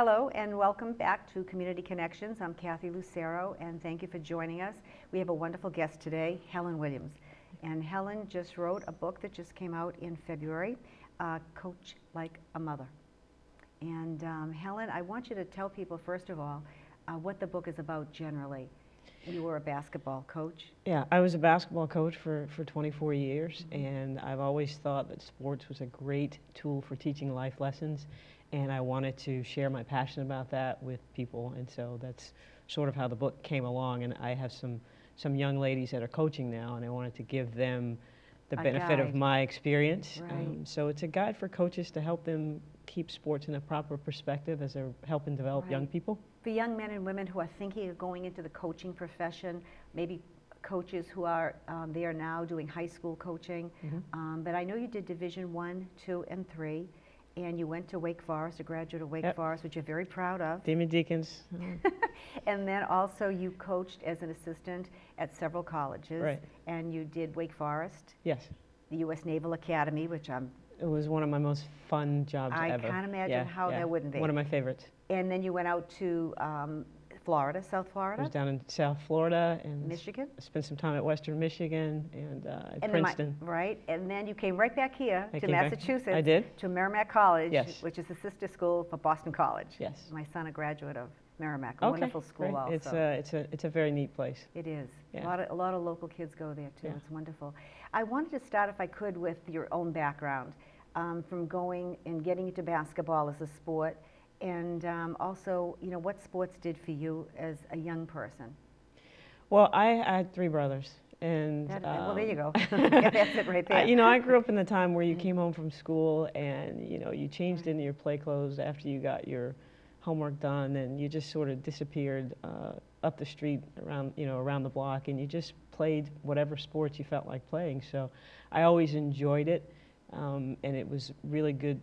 Hello and welcome back to Community Connections. I'm Kathy Lucero and thank you for joining us. We have a wonderful guest today, Helen Williams. And Helen just wrote a book that just came out in February, Coach Like a Mother. And Helen, I want you to tell people, first of all, what the book is about generally. You were a basketball coach. Yeah, I was a basketball coach for 24 years, and I've always thought that sports was a great tool for teaching life lessons, and I wanted to share my passion about that with people, and so that's sort of how the book came along. And I have some young ladies that are coaching now, and I wanted to give them the benefit of my experience. Right. So it's a guide for coaches to help them keep sports in a proper perspective as they're helping develop young people. For young men and women who are thinking of going into the coaching profession, maybe coaches who are there now doing high school coaching, but I know you did Division 1, 2, and 3, and you went to Wake Forest, a graduate of Wake Forest, which you're very proud of. Demon Deacons. And then also you coached as an assistant at several colleges. Right. And you did Wake Forest. Yes. The U.S. Naval Academy, which It was one of my most fun jobs ever. I can't imagine how that wouldn't be. One of my favorites. And then you went out to Florida, South Florida? I was down in South Florida and Michigan? Spent some time at Western Michigan and at Princeton. Right, and then you came right back here to Massachusetts. I did. To Merrimack College, Yes. which is the sister school for Boston College. Yes. My son, a graduate of Merrimack, a wonderful school great. also. It's a very neat place. It is. Yeah. A lot of local kids go there too. Yeah. It's wonderful. I wanted to start, if I could, with your own background, from going and getting into basketball as a sport, and also, you know, what sports did for you as a young person. Well, I had 3 brothers, and well, there you go. Yeah, that's it right there. You know, I grew up in the time where you came home from school and you know you changed into your play clothes after you got your homework done, and you just sort of disappeared up the street around the block, and you just played whatever sports you felt like playing. So I always enjoyed it. And it was really good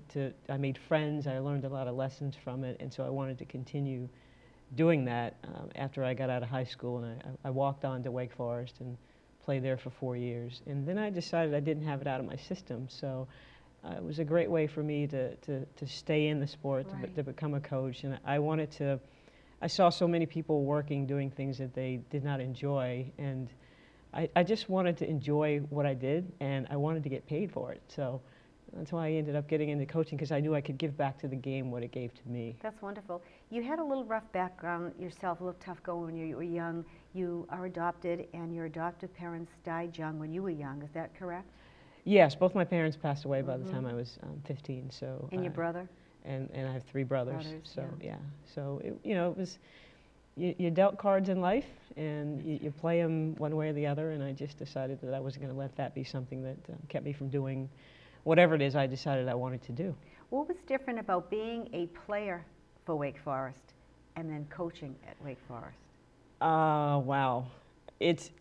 I made friends, I learned a lot of lessons from it, and so I wanted to continue doing that after I got out of high school, and I walked on to Wake Forest and played there for 4 years. And then I decided I didn't have it out of my system, so it was a great way for me to stay in the sport, to become a coach, and I saw so many people working, doing things that they did not enjoy, and I just wanted to enjoy what I did, and I wanted to get paid for it. So that's why I ended up getting into coaching, because I knew I could give back to the game what it gave to me. That's wonderful. You had a little rough background yourself, a little tough going when you were young. You are adopted, and your adoptive parents died young when you were young. Is that correct? Yes, both my parents passed away by the time I was 15. So. And your brother? And I have 3 brothers. So yeah. So it was. You dealt cards in life, and you play them one way or the other, and I just decided that I wasn't going to let that be something that kept me from doing whatever it is I decided I wanted to do. What was different about being a player for Wake Forest and then coaching at Wake Forest? Wow. It's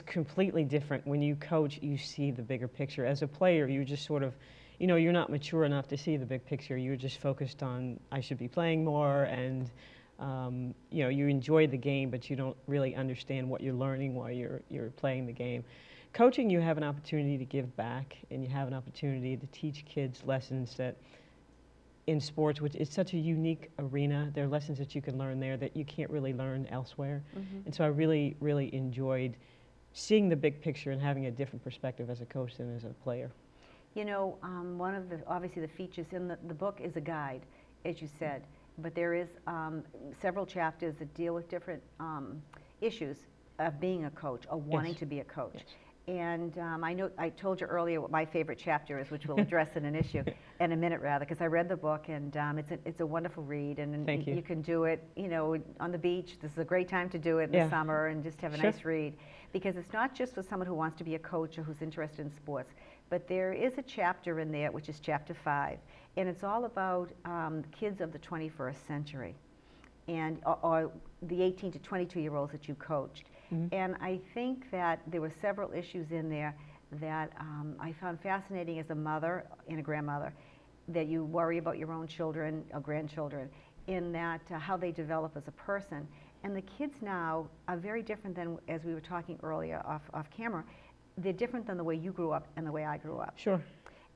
completely different. When you coach, you see the bigger picture. As a player, you just sort of, you're not mature enough to see the big picture. You're just focused on, I should be playing more, and you enjoy the game, but you don't really understand what you're learning while you're playing the game. Coaching, you have an opportunity to give back, and you have an opportunity to teach kids lessons that in sports, which is such a unique arena, there are lessons that you can learn there that you can't really learn elsewhere. And so I really, really enjoyed seeing the big picture and having a different perspective as a coach than as a player. You know, one of obviously the features in the book is a guide, as you said. But there is several chapters that deal with different issues of being a coach or wanting to be a coach. Yes. And I told you earlier what my favorite chapter is, which we'll address in a minute rather, because I read the book, and it's a wonderful read, and Thank you. You can do it, on the beach. This is a great time to do it in the summer and just have a nice read, because it's not just for someone who wants to be a coach or who's interested in sports, but there is a chapter in there, which is chapter 5, and it's all about kids of the 21st century, and or the 18 to 22-year-olds that you coached. And I think that there were several issues in there that I found fascinating as a mother and a grandmother, that you worry about your own children or grandchildren, in that how they develop as a person. And the kids now are very different than, as we were talking earlier off camera, they're different than the way you grew up and the way I grew up. Sure.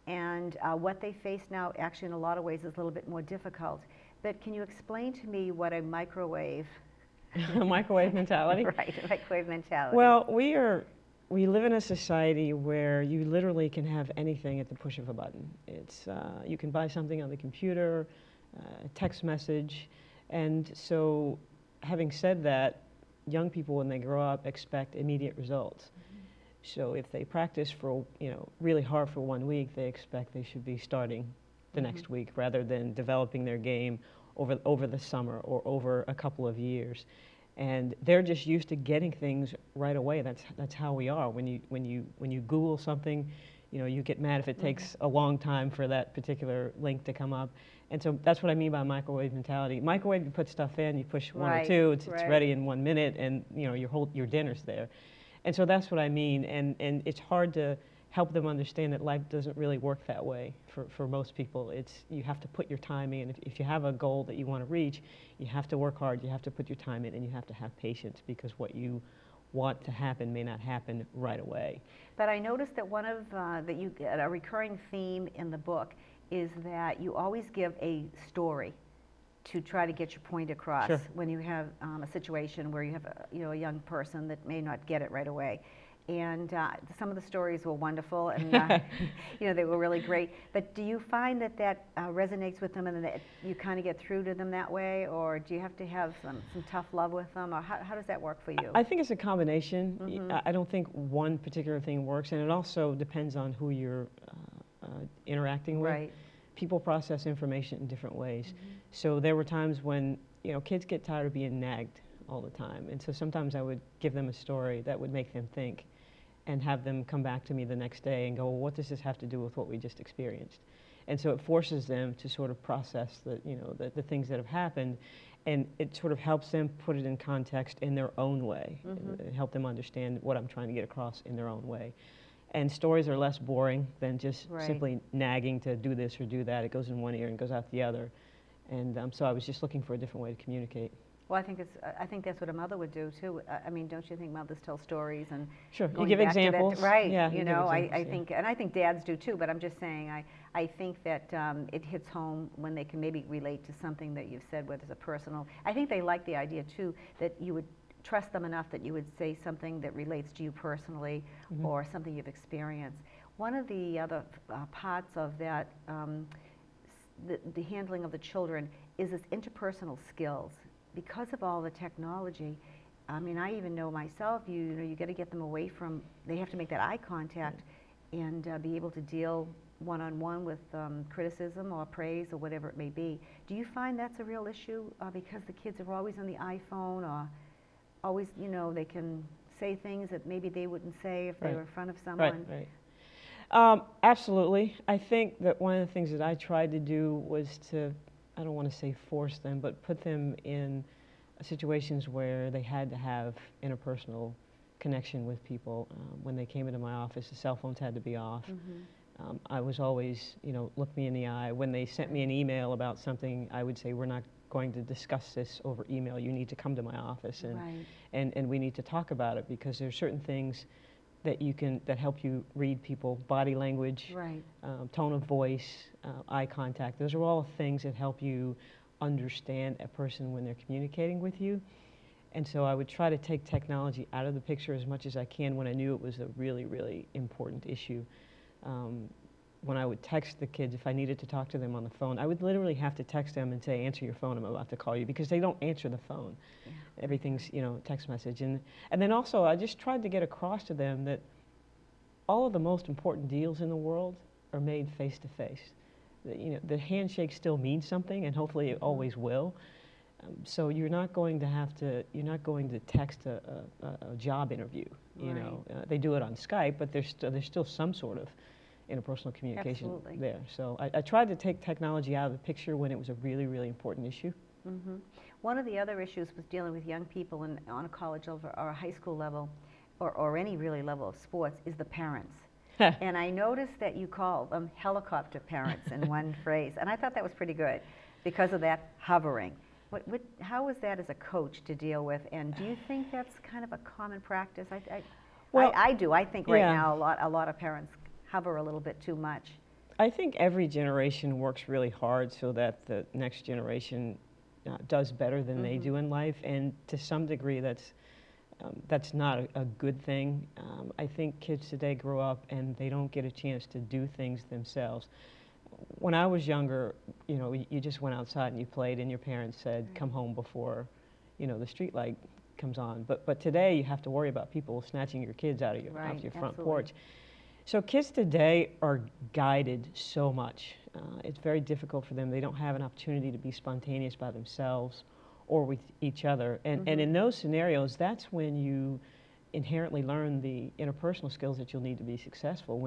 And what they face now, actually in a lot of ways, is a little bit more difficult. But can you explain to me what a microwave? Microwave mentality? Right, a microwave mentality. Well, we live in a society where you literally can have anything at the push of a button. It's, you can buy something on the computer, a text message, and so having said that, young people when they grow up expect immediate results. So if they practice for, really hard for 1 week, they expect they should be starting the next week rather than developing their game over the summer or over a couple of years. And they're just used to getting things right away. That's how we are. When you Google something, you get mad if it takes a long time for that particular link to come up. And so that's what I mean by microwave mentality. Microwave, you put stuff in, you push one or two, it's ready in 1 minute, and your dinner's there. And so that's what I mean. And it's hard to help them understand that life doesn't really work that way for most people. You have to put your time in. If you have a goal that you want to reach, you have to work hard, you have to put your time in, and you have to have patience, because what you want to happen may not happen right away. But I noticed that one of a recurring theme in the book is that you always give a story to try to get your point across when you have a situation where you have a young person that may not get it right away. And some of the stories were wonderful, and they were really great. But do you find that resonates with them, and that you kind of get through to them that way, or do you have to have some tough love with them, or how does that work for you? I think it's a combination. I don't think one particular thing works, and it also depends on who you're interacting with. Right. People process information in different ways. So there were times when kids get tired of being nagged all the time, and so sometimes I would give them a story that would make them think, and have them come back to me the next day and go, well, what does this have to do with what we just experienced? And so it forces them to sort of process the things that have happened, and it sort of helps them put it in context in their own way, and help them understand what I'm trying to get across in their own way. And stories are less boring than just simply nagging to do this or do that. It goes in one ear and goes out the other. And so I was just looking for a different way to communicate. Well, I think that's what a mother would do too. I mean, don't you think mothers tell stories and you give examples, right? Yeah, I think, and I think dads do too. But I'm just saying, I think that it hits home when they can maybe relate to something that you've said, whether it's a personal. I think they like the idea too that you would trust them enough that you would say something that relates to you personally, or something you've experienced. One of the other parts of that, the handling of the children, is this interpersonal skills. Because of all the technology, I mean, I even know myself, you got to get them away from, they have to make that eye contact and be able to deal one-on-one with criticism or praise or whatever it may be. Do you find that's a real issue because the kids are always on the iPhone, or always, they can say things that maybe they wouldn't say if they were in front of someone? Right. Absolutely. I think that one of the things that I tried to do was to, I don't want to say force them, but put them in situations where they had to have interpersonal connection with people. When they came into my office, the cell phones had to be off. I was always, look me in the eye. When they sent me an email about something, I would say, we're not going to discuss this over email. You need to come to my office, and we need to talk about it, because there are certain things that help you read people, body language, tone of voice, eye contact. Those are all things that help you understand a person when they're communicating with you. And so I would try to take technology out of the picture as much as I can when I knew it was a really, really important issue. When I would text the kids, if I needed to talk to them on the phone, I would literally have to text them and say, answer your phone, I'm about to call you, because they don't answer the phone. Everything's, text message. And then also, I just tried to get across to them that all of the most important deals in the world are made face-to-face. The handshake still means something, and hopefully it always will. So you're not going to text a job interview, they do it on Skype, but there's still some sort of interpersonal communication there. So I tried to take technology out of the picture when it was a really, really important issue. One of the other issues was dealing with young people on a college level or a high school level, or any really level of sports, is the parents. And I noticed that you call them helicopter parents in one phrase, and I thought that was pretty good because of that hovering. How is that as a coach to deal with, and do you think that's kind of a common practice? I do. I think right now a lot of parents hover a little bit too much. I think every generation works really hard so that the next generation does better than they do in life, and to some degree that's not a good thing. I think kids today grow up and they don't get a chance to do things themselves. When I was younger, you know, you just went outside and you played, and your parents said, "Come home before, you know, the street light comes on." But today you have to worry about people snatching your kids out of your front porch. So kids today are guided so much. It's very difficult for them. They don't have an opportunity to be spontaneous by themselves or with each other. And in those scenarios, that's when you inherently learn the interpersonal skills that you'll need to be successful.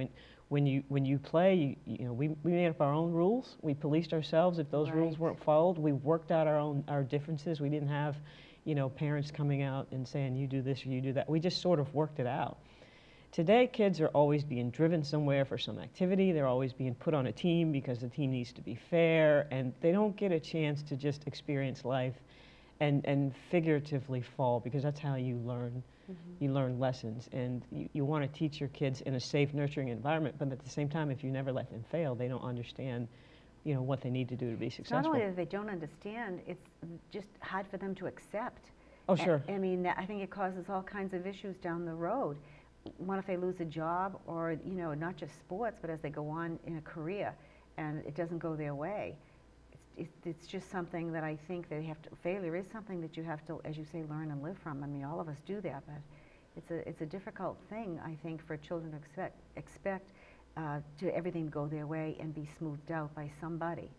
When you play, you know, we made up our own rules. We policed ourselves if those rules weren't followed. We worked out our differences. We didn't have, you know, parents coming out and saying, you do this or you do that. We just sort of worked it out. Today, kids are always being driven somewhere for some activity. They're always being put on a team because the team needs to be fair, and they don't get a chance to just experience life and figuratively fall, because that's how you learn. You learn lessons, and you want to teach your kids in a safe, nurturing environment, but at the same time, if you never let them fail, they don't understand, you know, what they need to do to be successful. Not only that they don't understand, it's just hard for them to accept. Oh, sure. I mean, I think it causes all kinds of issues down the road. What if they lose a job, or, you know, not just sports, but as they go on in a career and it doesn't go their way? It's just something that I think they have to, failure is something that you have to, as you say, learn and live from. I mean, all of us do that, but it's a difficult thing, I think, for children to expect to everything to go their way and be smoothed out by somebody.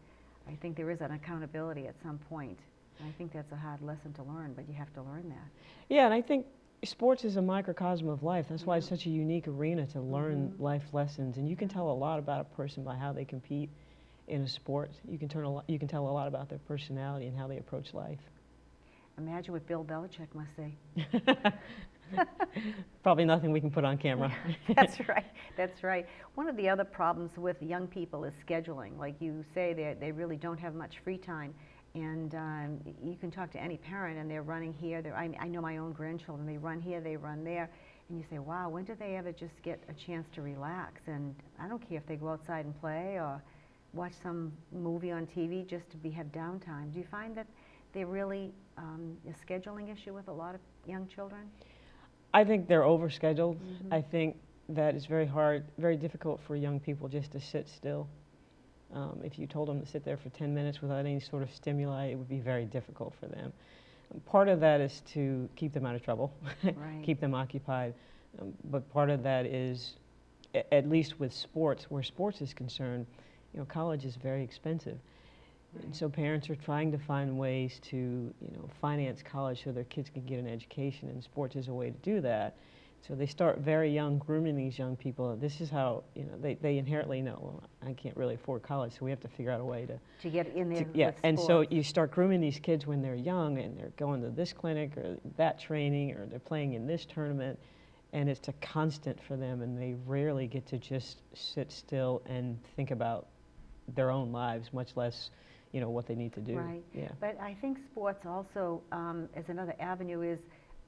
I think there is an accountability at some point, and I think that's a hard lesson to learn, but you have to learn that. Yeah, and I think sports is a microcosm of life. That's why it's such a unique arena to learn life lessons, and you can tell a lot about a person by how they compete in a sport. You can tell a lot about their personality and how they approach life. Imagine what Bill Belichick must say. Probably nothing we can put on camera. That's right. That's right. One of the other problems with young people is scheduling. Like you say, they really don't have much free time. And you can talk to any parent, and they're running here. I know my own grandchildren. They run here, they run there. And you say, wow, when do they ever just get a chance to relax? And I don't care if they go outside and play or watch some movie on TV just to have downtime. Do you find that they're really a scheduling issue with a lot of young children? I think they're overscheduled. I think that it's very hard, very difficult for young people just to sit still. If you told them to sit there for 10 minutes without any sort of stimuli, it would be very difficult for them. Part of that is to keep them out of trouble, keep them occupied. But part of that is, at least with sports, where sports is concerned, you know, college is very expensive. And so parents are trying to find ways to, you know, finance college so their kids can get an education, and sports is a way to do that. So they start very young, grooming these young people. This is how, you know, they inherently know, well, I can't really afford college, so we have to figure out a way to get in there. Yeah, and so you start grooming these kids when they're young, and they're going to this clinic or that training, or they're playing in this tournament, and it's a constant for them, and they rarely get to just sit still and think about their own lives, much less, you know, what they need to do. Right. Yeah. But I think sports also, as another avenue, is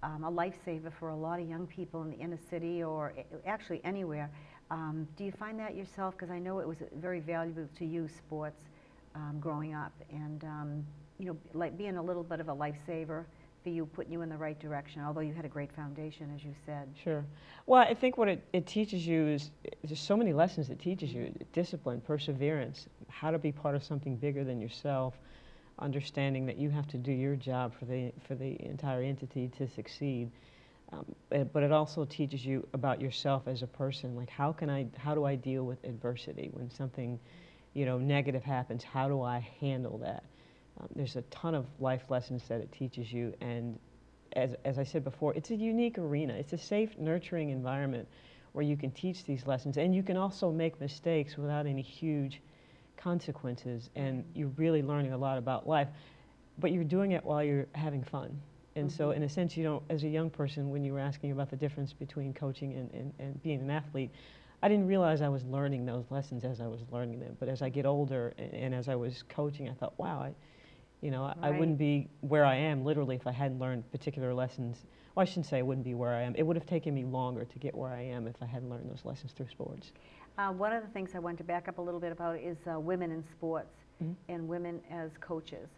a lifesaver for a lot of young people in the inner city, or actually anywhere. Do you find that yourself? Because I know it was very valuable to you, sports, growing up, and you know, like being a little bit of a lifesaver for you, putting you in the right direction, although you had a great foundation, as you said. Sure. Well, I think what it teaches you is, there's so many lessons it teaches you: discipline, perseverance, how to be part of something bigger than yourself, understanding that you have to do your job for the entire entity to succeed. But it also teaches you about yourself as a person. Like, how do I deal with adversity when something, you know, negative happens? How do I handle that? There's a ton of life lessons that it teaches you, and as I said before, it's a unique arena. It's a safe, nurturing environment where you can teach these lessons, and you can also make mistakes without any huge consequences, and you're really learning a lot about life, but you're doing it while you're having fun. And so in a sense, you don't, as a young person, when you were asking about the difference between coaching and being an athlete, I didn't realize I was learning those lessons as I was learning them. But as I get older and as I was coaching, I thought, wow, I wouldn't be where I am literally if I hadn't learned particular lessons. Well, I shouldn't say I wouldn't be where I am. It would have taken me longer to get where I am if I hadn't learned those lessons through sports. One of the things I want to back up a little bit about is women in sports and women as coaches.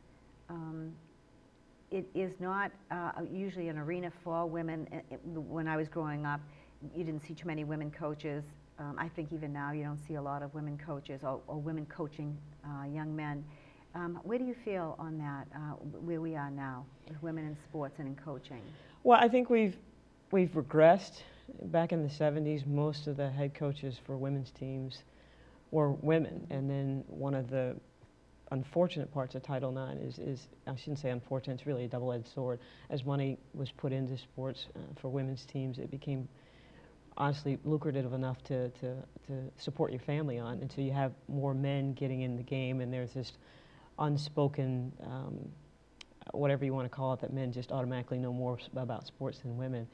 It is not usually an arena for women. When I was growing up, you didn't see too many women coaches. I think even now you don't see a lot of women coaches or women coaching young men. Where do you feel on that, where we are now with women in sports and in coaching? Well, I think we've regressed. Back in the 70s, most of the head coaches for women's teams were women. And then one of the unfortunate parts of Title IX is, I shouldn't say unfortunate, it's really a double-edged sword. As money was put into sports for women's teams, it became honestly lucrative enough to support your family on. And so you have more men getting in the game, and there's this unspoken, whatever you want to call it, that men just automatically know more about sports than women.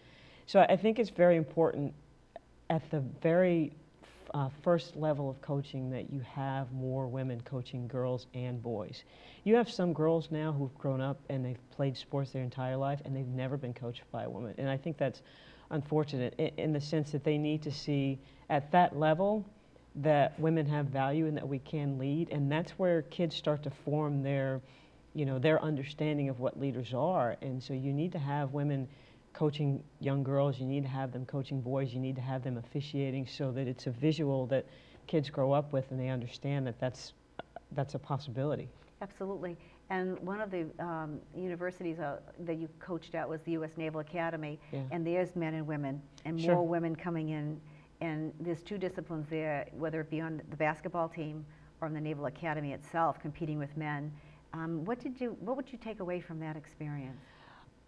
So I think it's very important at the very first level of coaching that you have more women coaching girls and boys. You have some girls now who've grown up and they've played sports their entire life and they've never been coached by a woman. And I think that's unfortunate in the sense that they need to see at that level that women have value and that we can lead. And that's where kids start to form their, their understanding of what leaders are. And so you need to have women coaching young girls, you need to have them coaching boys, you need to have them officiating so that it's a visual that kids grow up with and they understand that that's a possibility. Absolutely. And one of the universities that you coached at was the U.S. Naval Academy, and there's men and women, and more women coming in, and there's two disciplines there, whether it be on the basketball team or in the Naval Academy itself, competing with men. What would you take away from that experience?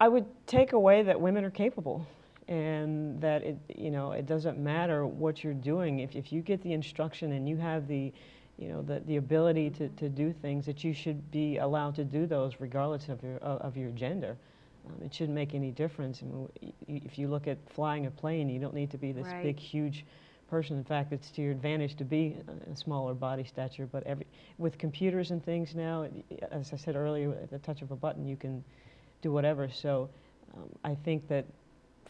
I would take away that women are capable, and that it doesn't matter what you're doing. If you get the instruction and you have the ability to do things, that you should be allowed to do those regardless of your gender. It shouldn't make any difference. I mean, if you look at flying a plane, you don't need to be this big, huge person. In fact, it's to your advantage to be a smaller body stature. But with computers and things now, as I said earlier, at the touch of a button, you can do whatever. So I think that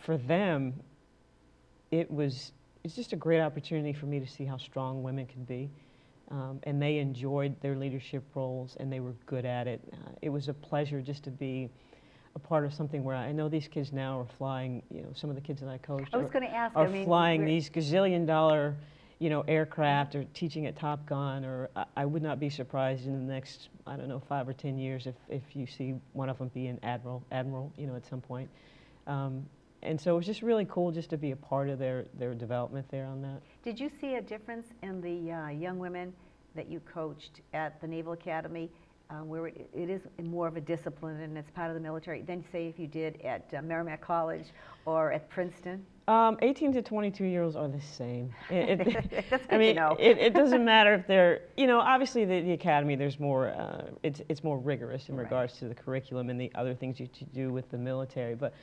for them, it's just a great opportunity for me to see how strong women can be. And they enjoyed their leadership roles and they were good at it. It was a pleasure just to be a part of something where I know these kids now are flying, some of the kids that I coached are flying these gazillion-dollar, aircraft, or teaching at Top Gun, or I would not be surprised in the next, 5 or 10 years if you see one of them be an admiral, at some point. And so it was just really cool just to be a part of their development there on that. Did you see a difference in the young women that you coached at the Naval Academy, where it is more of a discipline and it's part of the military, than say if you did at Merrimack College or at Princeton? 18 to 22-year-olds are the same. That's good to know. It doesn't matter if they're, obviously the academy, there's more, it's more rigorous in regards to the curriculum and the other things you do with the military, but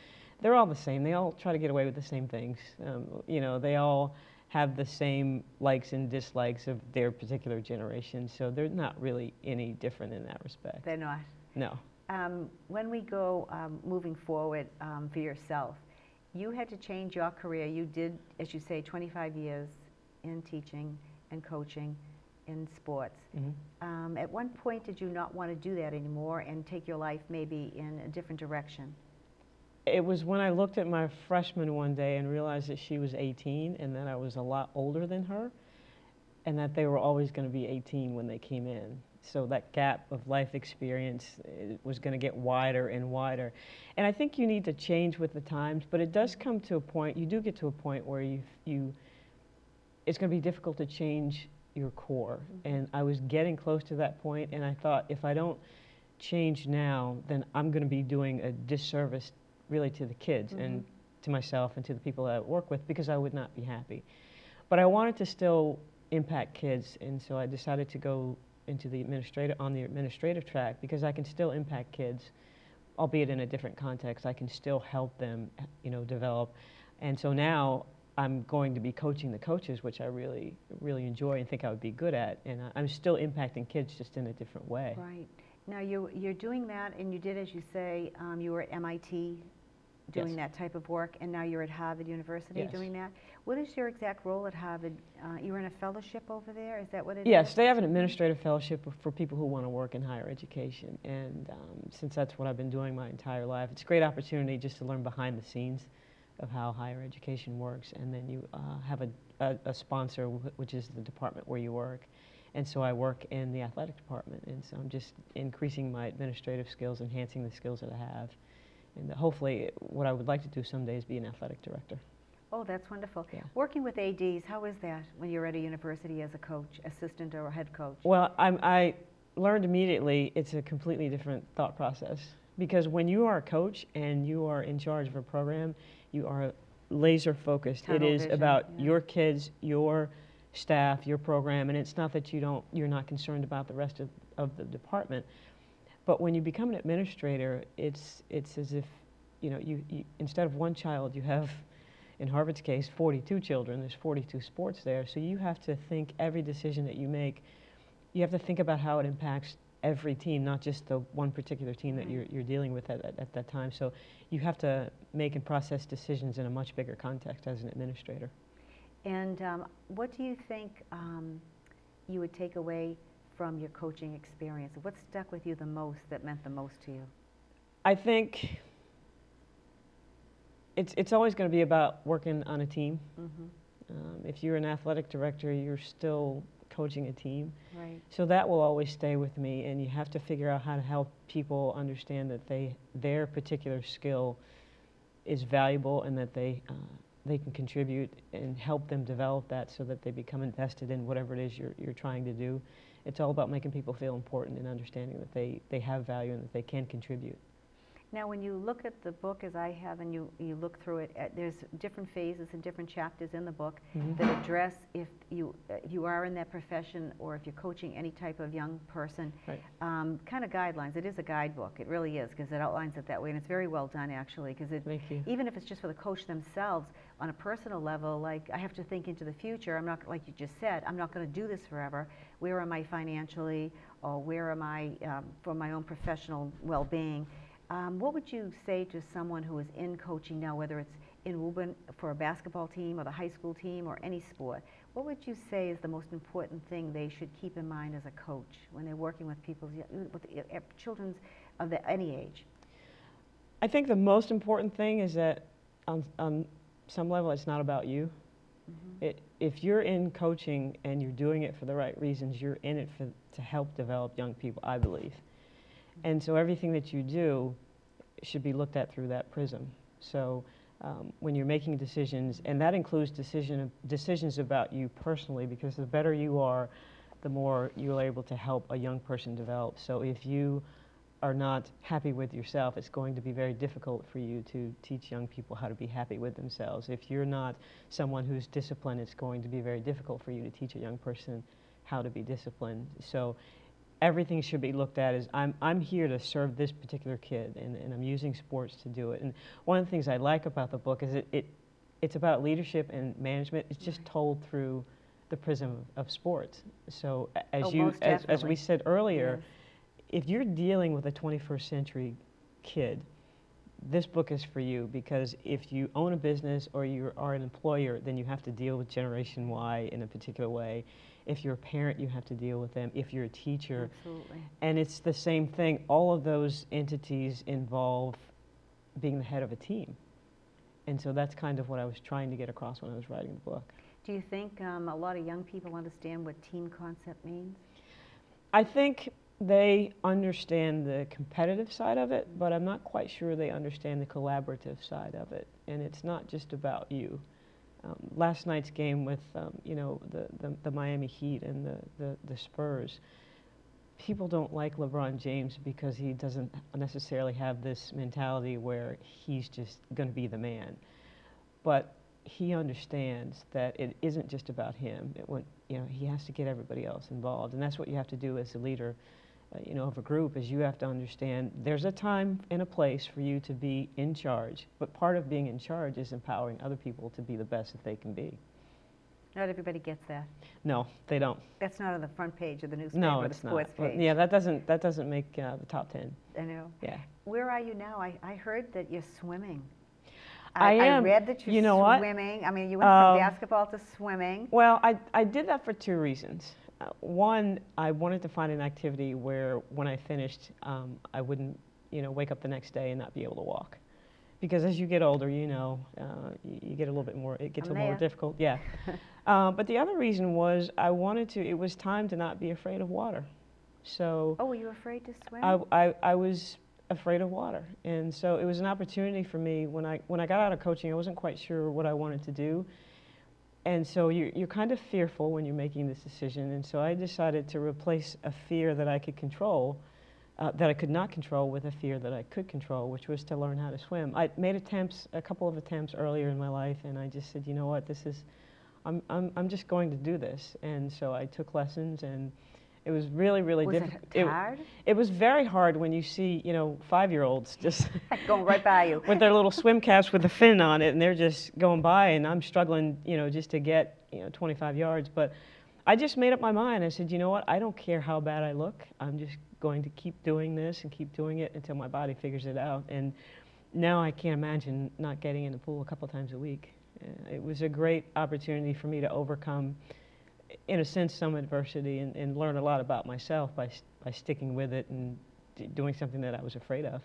they're all the same. They all try to get away with the same things. They all have the same likes and dislikes of their particular generation, so they're not really any different in that respect. They're not? No. When we go moving forward for yourself, you had to change your career. You did, as you say, 25 years in teaching and coaching in sports. Mm-hmm. At one point, did you not want to do that anymore and take your life maybe in a different direction? It was when I looked at my freshman one day and realized that she was 18 and that I was a lot older than her, and that they were always going to be 18 when they came in. So that gap of life experience was going to get wider and wider. And I think you need to change with the times, but it does come to a point, you do get to a point where it's going to be difficult to change your core. Mm-hmm. And I was getting close to that point, and I thought, if I don't change now, then I'm going to be doing a disservice really to the kids, mm-hmm. and to myself and to the people that I work with, because I would not be happy. But I wanted to still impact kids, and so I decided to go into the administrative track, because I can still impact kids, albeit in a different context. I can still help them, develop. And so now I'm going to be coaching the coaches, which I really, really enjoy and think I would be good at. And I'm still impacting kids, just in a different way. Right. Now you're doing that, and you did, as you say, you were at MIT doing that type of work, and now you're at Harvard University doing that. What is your exact role at Harvard? You're in a fellowship over there? Is that what it is? Yes, they have an administrative fellowship for people who want to work in higher education. And since that's what I've been doing my entire life, it's a great opportunity just to learn behind the scenes of how higher education works. And then you have a sponsor, which is the department where you work. And so I work in the athletic department. And so I'm just increasing my administrative skills, enhancing the skills that I have. And hopefully what I would like to do someday is be an athletic director. Oh, that's wonderful. Yeah. Working with ADs, how is that when you're at a university as a coach, assistant or a head coach? Well, I learned immediately it's a completely different thought process. Because when you are a coach and you are in charge of a program, you are laser focused. It is about your kids, your staff, your program, and it's not that you're not concerned about the rest of the department. But when you become an administrator, it's as if, you instead of one child, you have, in Harvard's case, 42 children. There's 42 sports there. So you have to think every decision that you make, you have to think about how it impacts every team, not just the one particular team that you're dealing with at that time. So you have to make and process decisions in a much bigger context as an administrator. And what do you think you would take away from your coaching experience? What stuck with you the most, that meant the most to you? I think it's always going to be about working on a team. If you're an athletic director, you're still coaching a team. Right. So that will always stay with me, and you have to figure out how to help people understand that their particular skill is valuable and that they can contribute, and help them develop that so that they become invested in whatever it is you're trying to do. It's all about making people feel important and understanding that they have value and that they can contribute. Now, when you look at the book, as I have, and you look through it, there's different phases and different chapters in the book that address if you are in that profession or if you're coaching any type of young person, kind of guidelines. It is a guidebook. It really is, because it outlines it that way, and it's very well done, actually, because even if it's just for the coach themselves, on a personal level, like, I have to think into the future. I'm not, like you just said, I'm not going to do this forever. Where am I financially, or where am I for my own professional well-being? What would you say to someone who is in coaching now, whether it's in Woburn for a basketball team or the high school team or any sport? What would you say is the most important thing they should keep in mind as a coach when they're working with children of any age? I think the most important thing is that on some level it's not about you. If you're in coaching and you're doing it for the right reasons, you're in it to help develop young people, I believe. And so everything that you do should be looked at through that prism. So when you're making decisions, and that includes decisions about you personally, because the better you are, the more you're able to help a young person develop. So if you are not happy with yourself, it's going to be very difficult for you to teach young people how to be happy with themselves. If you're not someone who's disciplined, it's going to be very difficult for you to teach a young person how to be disciplined. So everything should be looked at as, I'm here to serve this particular kid, and I'm using sports to do it. And one of the things I like about the book is it's about leadership and management. It's just told through the prism of sports. So as we said earlier, if you're dealing with a 21st century kid, this book is for you, because if you own a business or you are an employer, then you have to deal with Generation Y in a particular way. If you're a parent, you have to deal with them. If you're a teacher. Absolutely. And it's the same thing. All of those entities involve being the head of a team. And so that's kind of what I was trying to get across when I was writing the book. Do you think a lot of young people understand what team concept means? I think they understand the competitive side of it, but I'm not quite sure they understand the collaborative side of it. And it's not just about you. Last night's game with the Miami Heat and the Spurs, people don't like LeBron James because he doesn't necessarily have this mentality where he's just going to be the man. But he understands that it isn't just about him. He has to get everybody else involved, and that's what you have to do as a leader of a group, is you have to understand there's a time and a place for you to be in charge, but part of being in charge is empowering other people to be the best that they can be. Not everybody gets that. No, they don't. That's not on the front page of the newspaper or the sports page. Yeah, that doesn't make the top 10. I know. Yeah. Where are you now? I heard that you're swimming. I am. I read that you're you know what? swimming. I mean, you went from basketball to swimming. Well, I did that for two reasons. One, I wanted to find an activity where when I finished, I wouldn't, wake up the next day and not be able to walk. Because as you get older, you get a little bit more, it gets a little more difficult, yeah. But the other reason was it was time to not be afraid of water. So. Oh, were you afraid to swim? I was afraid of water. And so it was an opportunity for me. When I got out of coaching, I wasn't quite sure what I wanted to do. And so you're kind of fearful when you're making this decision. And so I decided to replace a fear that I could control, that I could not control, with a fear that I could control, which was to learn how to swim. I made a couple of attempts earlier in my life, and I just said, you know what, I'm just going to do this. And so I took lessons, and it was really, really difficult. Was it hard? It was very hard when you see, 5-year-olds just going right by you with their little swim caps with a fin on it, and they're just going by, and I'm struggling, just to get, 25 yards. But I just made up my mind. I said, you know what? I don't care how bad I look. I'm just going to keep doing this and keep doing it until my body figures it out. And now I can't imagine not getting in the pool a couple times a week. It was a great opportunity for me to overcome, in a sense, some adversity and learn a lot about myself by sticking with it and doing something that I was afraid of.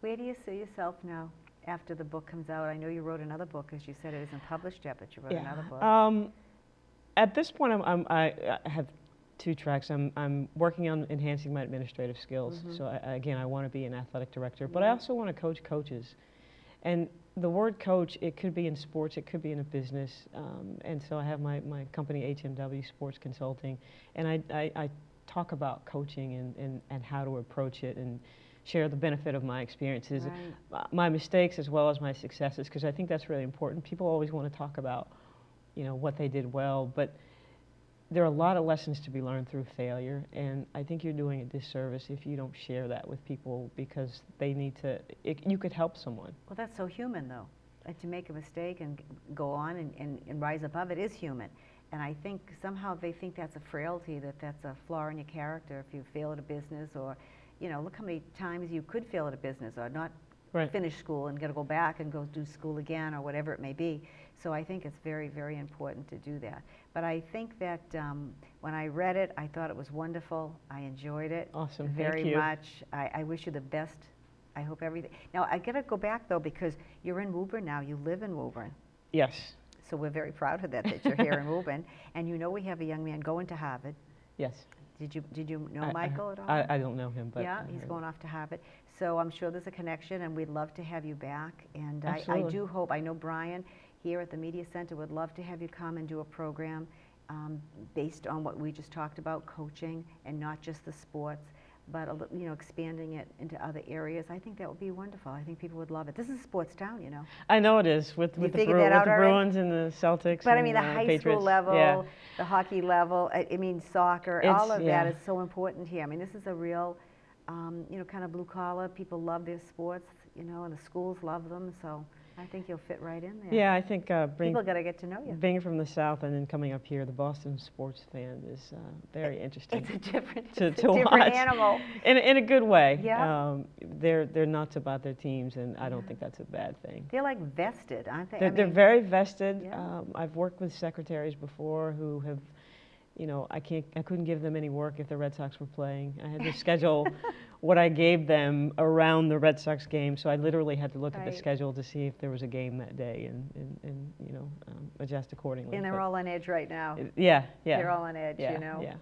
Where do you see yourself now after the book comes out? I know you wrote another book, as you said it isn't published yet, but you wrote another book. At this point, I have two tracks. I'm working on enhancing my administrative skills. So I want to be an athletic director, but I also want to coach coaches. And the word coach, it could be in sports, it could be in a business, and so I have my company, HMW Sports Consulting, and I talk about coaching and how to approach it and share the benefit of my experiences, my mistakes as well as my successes, because I think that's really important. People always want to talk about, what they did well, but there are a lot of lessons to be learned through failure, and I think you're doing a disservice if you don't share that with people, because they need to, you could help someone. Well, that's so human, though. To make a mistake and go on and rise above it is human. And I think somehow they think that's a frailty, that's a flaw in your character if you fail at a business, or, look how many times you could fail at a business or not finish school and got to go back and go do school again or whatever it may be. So I think it's very, very important to do that. But I think that when I read it, I thought it was wonderful. I enjoyed it very much. I wish you the best. I hope everything. Now, I got to go back, though, because you're in Woburn now. You live in Woburn. Yes. So we're very proud of that you're here in Woburn. And we have a young man going to Harvard. Yes. Did you know Michael at all? I don't know him, but yeah, he's going off to Harvard. So I'm sure there's a connection, and we'd love to have you back. And I do hope, I know Brian here at the Media Center would love to have you come and do a program based on what we just talked about, coaching, and not just the sports, but expanding it into other areas. I think that would be wonderful. I think people would love it. This is a sports town, I know it is, with the Bruins and the Celtics. But and I mean, the high Patriots. school level, the hockey level, I mean, soccer, all of that is so important here. I mean, this is a real, kind of blue collar. People love their sports, and the schools love them. So I think you'll fit right in there. Yeah, I think people got to get to know you. Being from the South and then coming up here, the Boston sports fan is very interesting. It's a different, watch. Animal. In a good way. Yeah. They're nuts about their teams, and I don't think that's a bad thing. They're like vested, aren't they? They're very vested. Yeah. I've worked with secretaries before who have, I couldn't give them any work if the Red Sox were playing. I had to schedule what I gave them around the Red Sox game, so I literally had to look at the schedule to see if there was a game that day and adjust accordingly. And they're all on edge right now. Yeah. They're all on edge,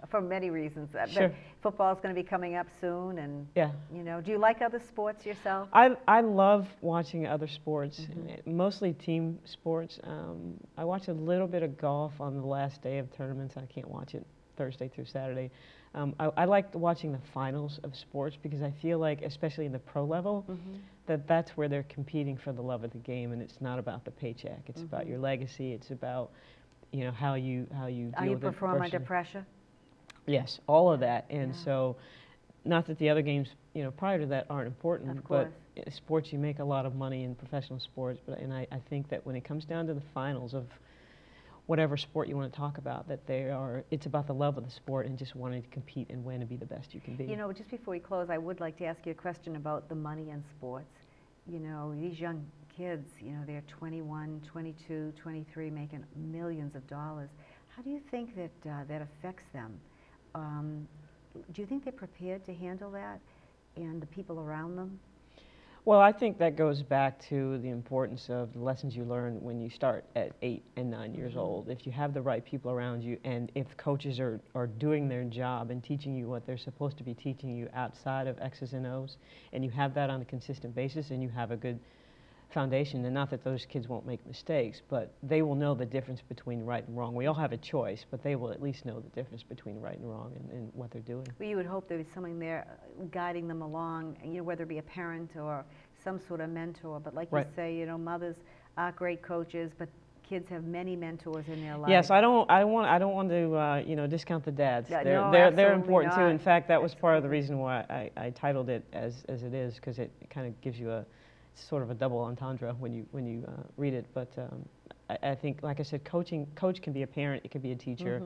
for many reasons. Sure. But football's going to be coming up soon, and do you like other sports yourself? I love watching other sports, mostly team sports. I watch a little bit of golf on the last day of tournaments. I can't watch it Thursday through Saturday. I like watching the finals of sports because I feel like, especially in the pro level, that's where they're competing for the love of the game, and it's not about the paycheck. It's about your legacy. It's about how you deal with you perform under pressure? Yes, all of that. And so, not that the other games prior to that aren't important, but in sports, you make a lot of money in professional sports. And I think that when it comes down to the finals of whatever sport you want to talk about, that it's about the love of the sport and just wanting to compete and win and be the best you can be. Just before we close, I would like to ask you a question about the money in sports. These young kids, you know, they're 21, 22, 23, making millions of dollars. How do you think that that affects them? Do you think they're prepared to handle that and the people around them? Well, I think that goes back to the importance of the lessons you learn when you start at 8 and 9 years old. If you have the right people around you, and if coaches are doing their job and teaching you what they're supposed to be teaching you outside of X's and O's, and you have that on a consistent basis, and you have a good foundation, and not that those kids won't make mistakes, but they will know the difference between right and wrong. We all have a choice, but they will at least know the difference between right and wrong and what they're doing. Well, you would hope there was someone there guiding them along, you know, whether it be a parent or some sort of mentor. But like you say, you know, mothers are great coaches, but kids have many mentors in their life. Yes, I don't want to you know, discount the dads. They're important too. In fact, that was part of the reason why I titled it as it is, because it kind of gives you a sort of a double entendre when you read it. But I think, like I said, coach can be a parent, it could be a teacher,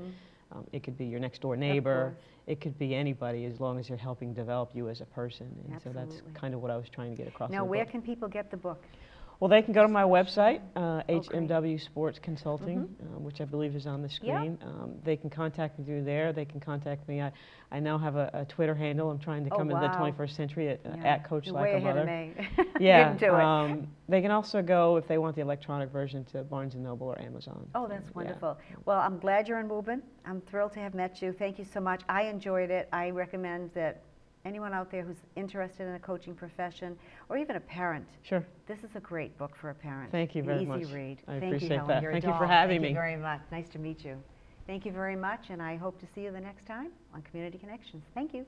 it could be your next door neighbor, it could be anybody, as long as you're helping develop you as a person. And so that's kind of what I was trying to get across. Now, where can people get the book? Well, they can go to my website, HMW Sports Consulting, which I believe is on the screen. They can contact me through there. They can contact me. I now have a Twitter handle. I'm trying to come into the 21st century at Coach Like a Mother. Way ahead of me. Yeah. They can also go, if they want the electronic version, to Barnes & Noble or Amazon. Oh, that's wonderful. Well, I'm glad you're in Woburn. I'm thrilled to have met you. Thank you so much. I enjoyed it. I recommend that anyone out there who's interested in a coaching profession, or even a parent, this is a great book for a parent. Thank you very much. Easy read. I Thank appreciate you, Helen. that. You're Thank a you doll. for having me. me. Thank you very much. Nice to meet you. Thank you very much, and I hope to see you the next time on Community Connections. Thank you.